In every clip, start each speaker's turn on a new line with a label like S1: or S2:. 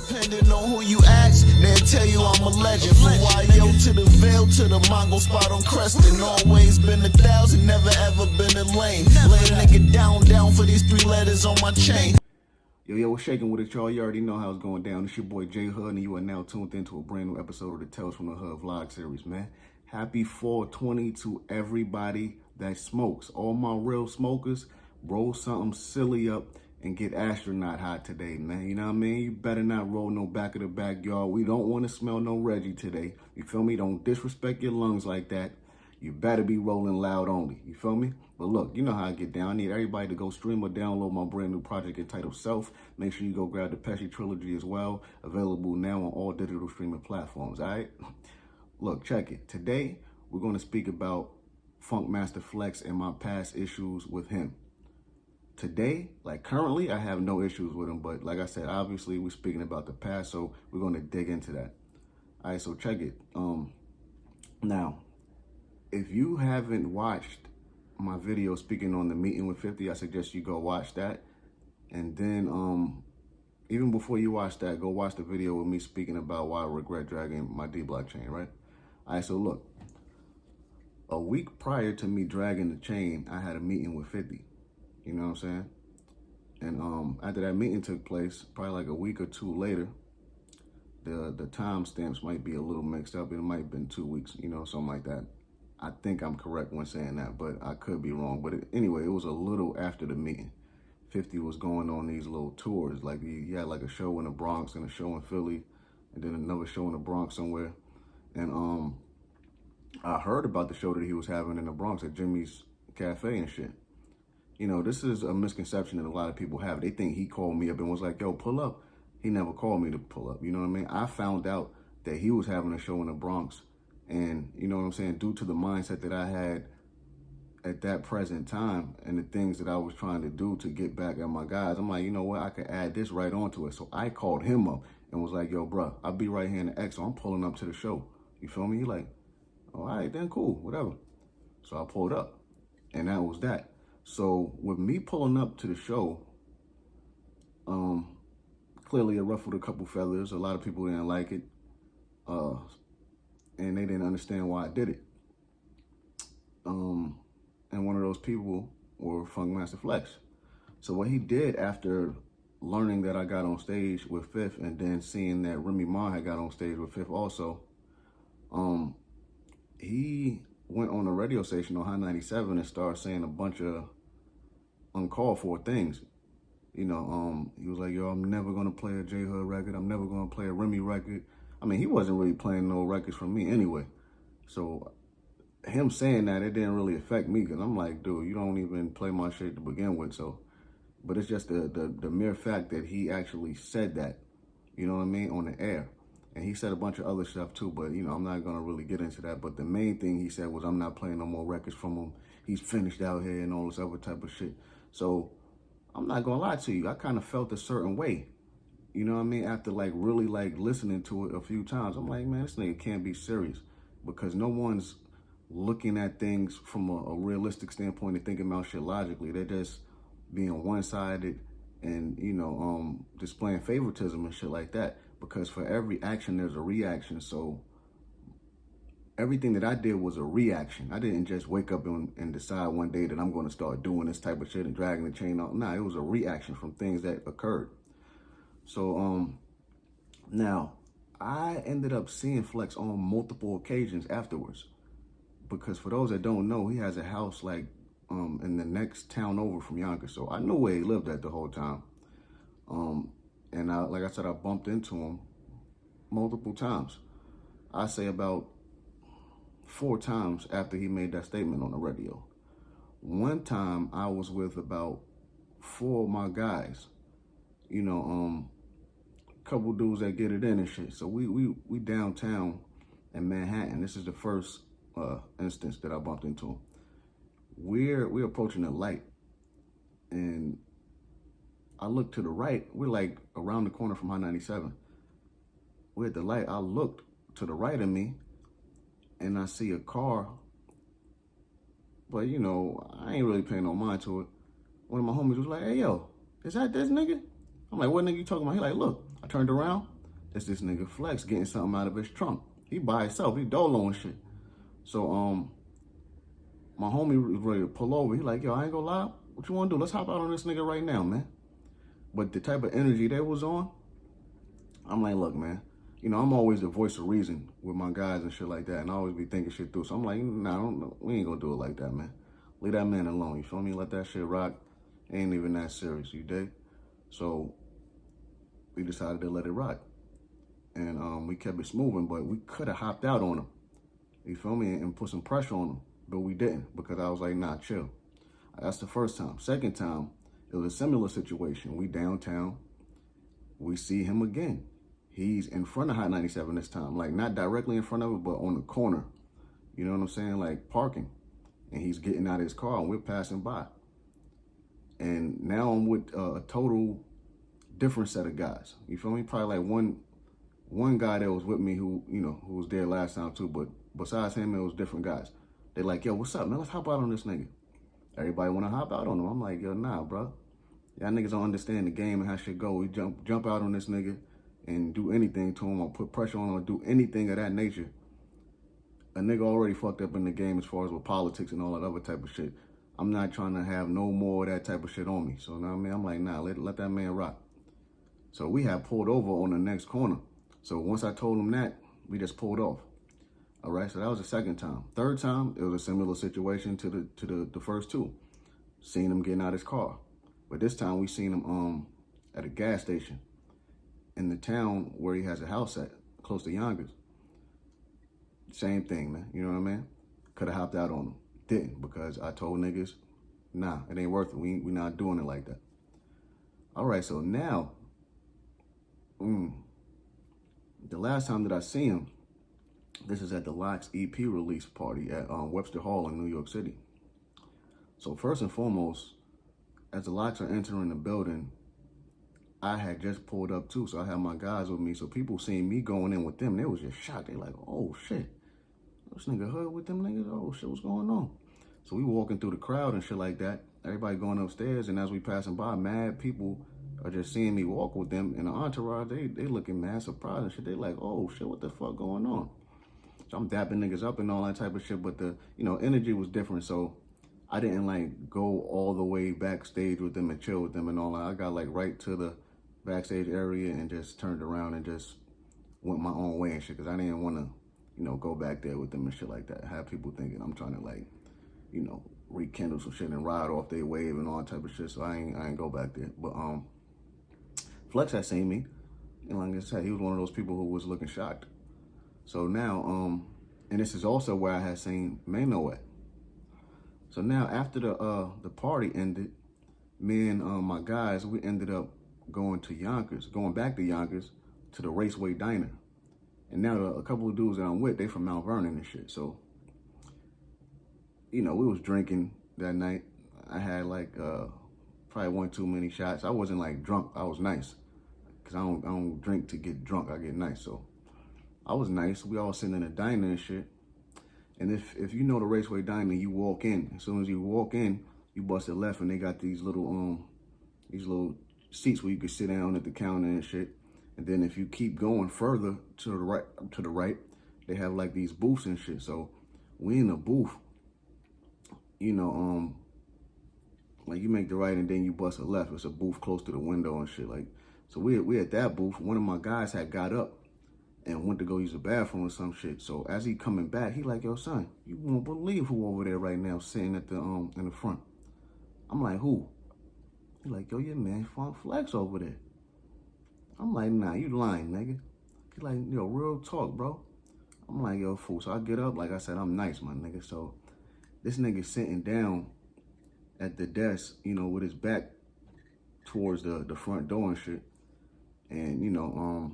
S1: Depending on who you ask, they'll tell you I'm a legend. From YO to the Veil to the Mongo spot on Creston. Always been 1,000, never ever been a lame. Lay a nigga down for these 3 letters on my chain.
S2: Yo, what's shaking with it, y'all? You already know how it's going down. It's your boy J Hood, and you are now tuned into a brand new episode of the Tales from the Hood vlog series, man. Happy 420 to everybody that smokes. All my real smokers, roll something silly up and get astronaut hot today, man. You know what I mean? You better not roll no back of the backyard. We don't want to smell no Reggie today. You feel me? Don't disrespect your lungs like that. You better be rolling loud only. You feel me? But look, you know how I get down. I need everybody to go stream or download my brand new project entitled S.E.L.F. Make sure you go grab the Pesci trilogy as well. Available now on all digital streaming platforms, all right? Look, check it. Today, we're going to speak about Funk Master Flex and my past issues with him. Today, like currently, I have no issues with him. But like I said, obviously, we're speaking about the past, so we're going to dig into that. All right, so check it. Now, if you haven't watched my video speaking on the meeting with 50, I suggest you go watch that. And then even before you watch that, go watch the video with me speaking about why I regret dragging my D block chain, right? All right, so look, a week prior to me dragging the chain, I had a meeting with 50. You know what I'm saying? And after that meeting took place, probably like a week or two later, the time stamps might be a little mixed up. It might have been 2 weeks, you know, something like that. I think I'm correct when saying that, but I could be wrong. But anyway, it was a little after the meeting. 50 was going on these little tours. Like he had like a show in the Bronx and a show in Philly, and then another show in the Bronx somewhere. And I heard about the show that he was having in the Bronx at Jimmy's Cafe and shit. You know, this is a misconception that a lot of people have. They think he called me up and was like, yo, pull up. He never called me to pull up. You know what I mean? I found out that he was having a show in the Bronx. And you know what I'm saying? Due to the mindset that I had at that present time and the things that I was trying to do to get back at my guys, I'm like, you know what? I could add this right onto it. So I called him up and was like, yo, bro, I'll be right here in the X. So I'm pulling up to the show. You feel me? He like, oh, all right, then cool, whatever. So I pulled up and that was that. So with me pulling up to the show, clearly it ruffled a couple feathers. A lot of people didn't like it. And they didn't understand why I did it. And one of those people were Funk Master Flex. So what he did after learning that I got on stage with Fifth and then seeing that Remy Ma had got on stage with Fifth also, he went on a radio station on High 97 and started saying a bunch of uncalled for things. You know, he was like, yo, I'm never gonna play a J Hood record. I'm never gonna play a Remy record. I mean, he wasn't really playing no records from me anyway. So him saying that, it didn't really affect me because I'm like, dude, you don't even play my shit to begin with. So, but it's just the mere fact that he actually said that, you know what I mean, on the air. And he said a bunch of other stuff too, but you know, I'm not gonna really get into that. But the main thing he said was, I'm not playing no more records from him. He's finished out here and all this other type of shit. So I'm not gonna lie to you, I kind of felt a certain way. You know what I mean? After like really like listening to it a few times, I'm like, man, this nigga can't be serious because no one's looking at things from a realistic standpoint and thinking about shit logically. They're just being one-sided and, you know, displaying favoritism and shit like that because for every action, there's a reaction. So everything that I did was a reaction. I didn't just wake up and decide one day that I'm going to start doing this type of shit and dragging the chain out. Nah, it was a reaction from things that occurred. So, now I ended up seeing Flex on multiple occasions afterwards because for those that don't know, he has a house like, in the next town over from Yonkers. So I knew where he lived at the whole time. And like I said, I bumped into him multiple times. I say about 4 times after he made that statement on the radio. One time I was with about 4 of my guys, you know, couple dudes that get it in and shit. So we downtown in Manhattan. This is the first instance that I bumped into him. We're approaching a light, and I look to the right. We're like around the corner from High 97. We're at the light. I looked to the right of me, and I see a car. But you know, I ain't really paying no mind to it. One of my homies was like, "Hey yo, is that this nigga?" I'm like, "What nigga you talking about?" He like, "Look." I turned around. it's this nigga Flex getting something out of his trunk. He by himself, he dolo and shit. So my homie was ready to pull over. He like, yo, I ain't gonna lie, what you wanna do? Let's hop out on this nigga right now, man. But the type of energy they was on, I'm like, look, man, you know, I'm always the voice of reason with my guys and shit like that, and I always be thinking shit through. So I'm like, nah, we ain't gonna do it like that, man. Leave that man alone, you feel me? Let that shit rock. Ain't even that serious, you dig? So we decided to let it rock. And we kept it moving, but we could have hopped out on him, you feel me, and put some pressure on him, but we didn't, because I was like, nah, chill. That's the first time. Second time, it was a similar situation. We downtown, we see him again. He's in front of Hot 97 this time, like not directly in front of it, but on the corner. You know what I'm saying? Like parking. And he's getting out of his car and we're passing by. And now I'm with a total different set of guys. You feel me? Probably like one guy that was with me who, you know, who was there last time too, but besides him, it was different guys. They like, yo, what's up, man? Let's hop out on this nigga. Everybody want to hop out on him. I'm like, yo, nah, bro. Y'all niggas don't understand the game and how shit go. We jump out on this nigga and do anything to him or put pressure on him or do anything of that nature. A nigga already fucked up in the game as far as with politics and all that other type of shit. I'm not trying to have no more of that type of shit on me. So, you know what I mean? I'm like, nah, let that man rock. So we had pulled over on the next corner. So once I told him that, we just pulled off. All right, so that was the second time. Third time, it was a similar situation to the first two. Seen him getting out his car. But this time we seen him at a gas station in the town where he has a house at, close to Yonkers. Same thing, man. You know what I mean? Could have hopped out on him. Didn't, because I told niggas, nah, it ain't worth it. We not doing it like that. All right, so now, the last time that I see him, this is at the Locks EP release party at Webster Hall in New York City. So first and foremost, as the Locks are entering the building, I had just pulled up too, so I had my guys with me. So people seeing me going in with them, they was just shocked. They like, oh shit, this nigga hood with them niggas. Oh shit, what's going on? So we walking through the crowd and shit like that. Everybody going upstairs, and as we passing by, mad people are just seeing me walk with them in the entourage. They looking mad surprised and shit. They like, oh shit, what the fuck going on? So I'm dapping niggas up and all that type of shit, but the, you know, energy was different. So I didn't like go all the way backstage with them and chill with them and all that. I got like right to the backstage area and just turned around and just went my own way and shit, because I didn't want to, you know, go back there with them and shit like that. Have people thinking I'm trying to like, you know, rekindle some shit and ride off their wave and all that type of shit. So I ain't go back there. But Flex had seen me, and like I said, he was one of those people who was looking shocked. So now, and this is also where I had seen Mano at. So now after the party ended, me and my guys, we ended up going back to Yonkers to the Raceway Diner. And now a couple of dudes that I'm with, they from Mount Vernon and shit. So, you know, we was drinking that night. I had like probably one too many shots. I wasn't like drunk. I was nice, because I don't drink to get drunk. I get nice. So I was nice. We all sitting in a diner and shit. And if you know the Raceway Diner, you walk in. As soon as you walk in, you bust a left, and they got these little seats where you can sit down at the counter and shit. And then if you keep going further to the right, they have like these booths and shit. So we in a booth, you know, like you make the right and then you bust a left. It's a booth close to the window and shit. Like, so we at that booth. One of my guys had got up and went to go use the bathroom or some shit. So as he coming back, he like, yo, son, you won't believe who over there right now sitting at the in the front. I'm like, who? He like, yo, your man Flex over there. I'm like, nah, you lying, nigga. He like, yo, real talk, bro. I'm like, yo, fool. So I get up, like I said, I'm nice, my nigga. So this nigga sitting down at the desk, you know, with his back towards the front door and shit. And, you know,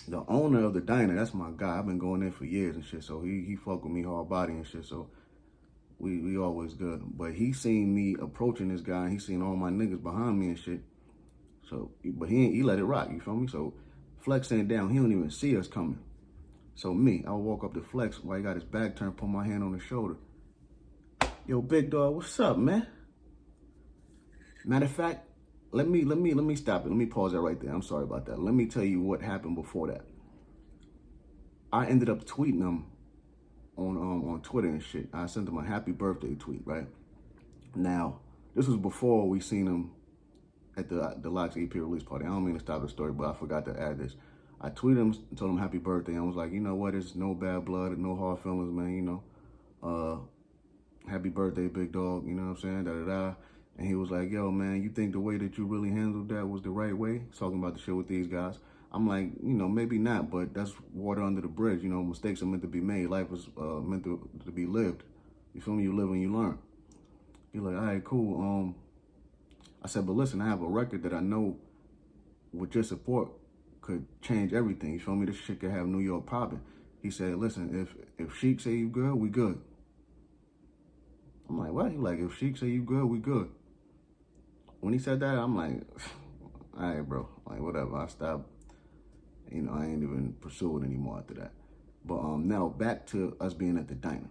S2: the owner of the diner, that's my guy. I've been going there for years and shit. So he fuck with me hard body and shit. So we always good. But he seen me approaching this guy, and he seen all my niggas behind me and shit. So, but he let it rock, you feel me? So Flex sitting down, he don't even see us coming. So me, I walk up to Flex while he got his back turned, put my hand on his shoulder. Yo, big dog, what's up, man? Matter of fact, let me stop it. Let me pause that right there. I'm sorry about that. Let me tell you what happened before that. I ended up tweeting him on Twitter and shit. I sent him a happy birthday tweet, right? Now, this was before we seen him at the Locks EP release party. I don't mean to stop the story, but I forgot to add this. I tweeted him, told him happy birthday, and I was like, you know what, it's no bad blood, no hard feelings, man, you know. Happy birthday, big dog, you know what I'm saying, da-da-da. And he was like, yo, man, you think the way that you really handled that was the right way? He's talking about the shit with these guys. I'm like, you know, maybe not, but that's water under the bridge. You know, mistakes are meant to be made. Life is meant to be lived. You feel me? You live and you learn. He's like, all right, cool. I said, but listen, I have a record that I know with your support could change everything. You feel me? This shit could have New York popping. He said, listen, if Sheik say you good, we good. I'm like, what? He like, if Sheik say you good, we good. When he said that, I'm like, all right, bro. Like, whatever. I stopped. You know, I ain't even pursue it anymore after that. But now back to us being at the diner.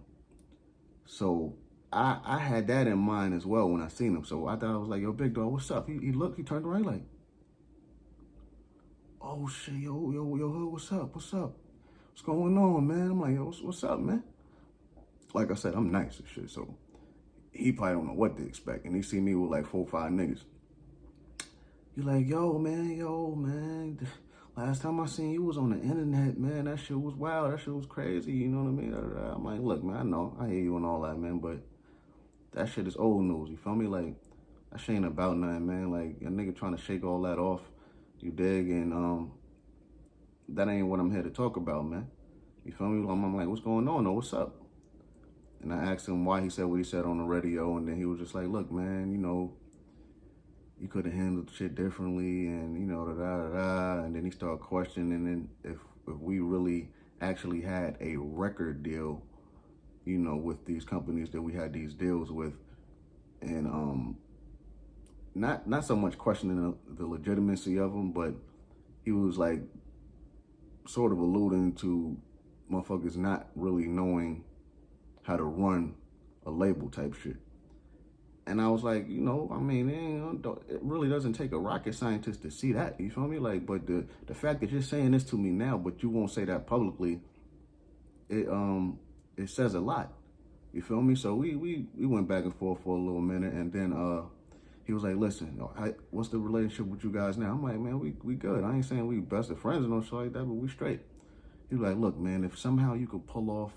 S2: So I had that in mind as well when I seen him. So I thought, I was like, yo, big dog, what's up? He looked, he turned around like, oh shit, yo, Hood, what's up? What's going on, man? I'm like, yo, what's up, man? Like I said, I'm nice and shit, so he probably don't know what to expect. And he see me with like 4 or 5 niggas. He like, yo, man. Last time I seen you was on the internet, man. That shit was wild. That shit was crazy. You know what I mean? I'm like, look, man, I know. I hear you and all that, man. But that shit is old news. You feel me? Like, that shit ain't about nothing, man. Like, a nigga trying to shake all that off. You dig? And that ain't what I'm here to talk about, man. You feel me? I'm like, what's going on? Or what's up? And I asked him why he said what he said on the radio. And then he was just like, look, man, you know, you could have handled shit differently, and you know, da-da-da-da. And then he started questioning, and if we really actually had a record deal, you know, with these companies that we had these deals with, and not so much questioning the legitimacy of them, but he was like sort of alluding to motherfuckers not really knowing how to run a label type shit. And I was like, you know, I mean, it really doesn't take a rocket scientist to see that. You feel me? Like, but the fact that you're saying this to me now, but you won't say that publicly, it says a lot. You feel me? So we went back and forth for a little minute, and then he was like, listen, what's the relationship with you guys now? I'm like, man, we good. I ain't saying we best of friends or no shit like that, but we straight. He was like, look, man, if somehow you could pull off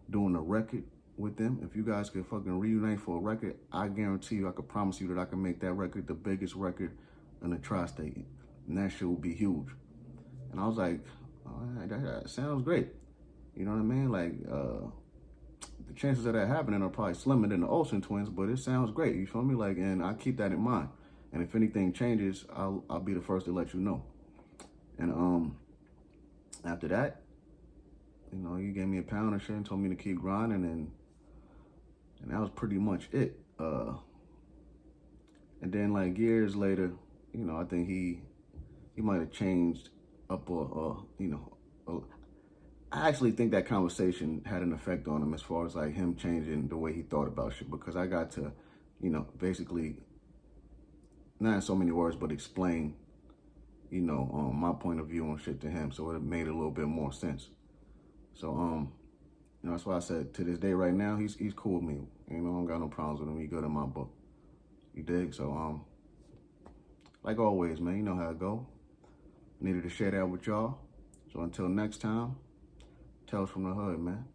S2: doing a record with them, if you guys could fucking reunite for a record, I guarantee you, I could promise you that I can make that record the biggest record in the tri-state, and that shit will be huge. And I was like, all right, that sounds great. You know what I mean? Like, the chances of that happening are probably slimmer than the Olsen twins, but it sounds great. You feel me? Like, and I keep that in mind. And if anything changes, I'll be the first to let you know. And after that, you know, he gave me a pound of shit and told me to keep grinding, and that was pretty much it. And then like years later, you know, I think he might have changed up I actually think that conversation had an effect on him as far as like him changing the way he thought about shit, because I got to, you know, basically, not in so many words, but explain, you know, my point of view on shit to him, so it made a little bit more sense. So, you know, that's why I said to this day right now, he's cool with me. You know, I don't got no problems with him. He good in my book. You dig? So, like always, man, you know how it go. Needed to share that with y'all. So until next time, Tales from the Hood, man.